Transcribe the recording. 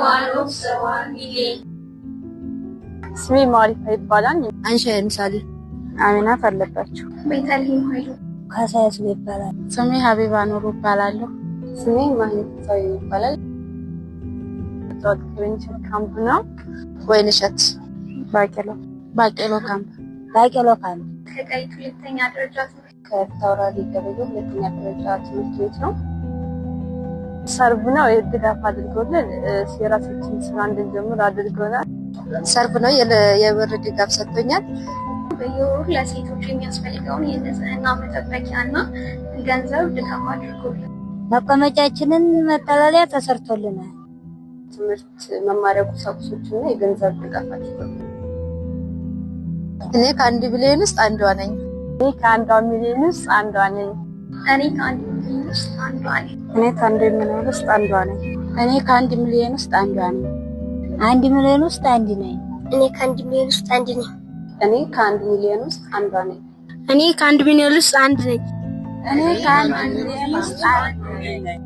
ዋኖፍ ሰዋን ሚሊ ስሜ ማሪፋ ይባላል አንሺ ምሳሌ አሚና ፈለባችሁ ቤተልሔም ኃይሉ ካሳያስ ይባላል ስሜ ሀቢባ ኑሩ ይባላል ስሜ ማህሌት ሰው ይባላል ጦጥቅብኝ ካምፕ ነው ወይንሸት ባቄሎ ካምፕ ከቀይት ሁለተኛ ደረጃ ከታውራሪ ገበዮ ሁለተኛ ደረጃ ትምህርት ቤት ነው ሰርብ ነው የድጋፍ አድርጎልን የራሳችን ስራ እንድንጀምር አድርጎናል ሰርብ ነው የብር ድጋፍ ሰጥቶኛል በየወሩ ለሴቶች የሚያስፈልገውን የንጽህና መጠበቂያና ገንዘብ ድጋፍ አድርጎልን መቀመጫችንን መጠለያ ተሰርቶልናል ትምህርት መማሪያ ቁሳቁሶችና የገንዘብ ድጋፍ አድርጎልን እኔ ከአንድ ሚሊዮን ውስጥ አንዷ ነኝ እኔ ከአንድ ሚሊዮን ውስጥ አንዷ ነኝ እኔ ከአንድ ሚሊዮን ውስጥ አንዷ ነኝ እኔ ከአንድ ሚሊዮን ውስጥ አንዷ ነኝ እኔ ከአንድ ሚሊዮን ውስጥ አንዷ ነኝ አንድ ሚሊዮን ውስጥ አንድ ነኝ እኔ ከአንድ ሚሊዮን ውስጥ አንድ ነኝ እኔ ከአንድ ሚሊዮን ውስጥ አንዷ ነኝ እኔ ከአንድ ሚሊዮን ውስጥ አንድ ነኝ እኔ ከአንድ ሚሊዮን ውስጥ አንድ ነኝ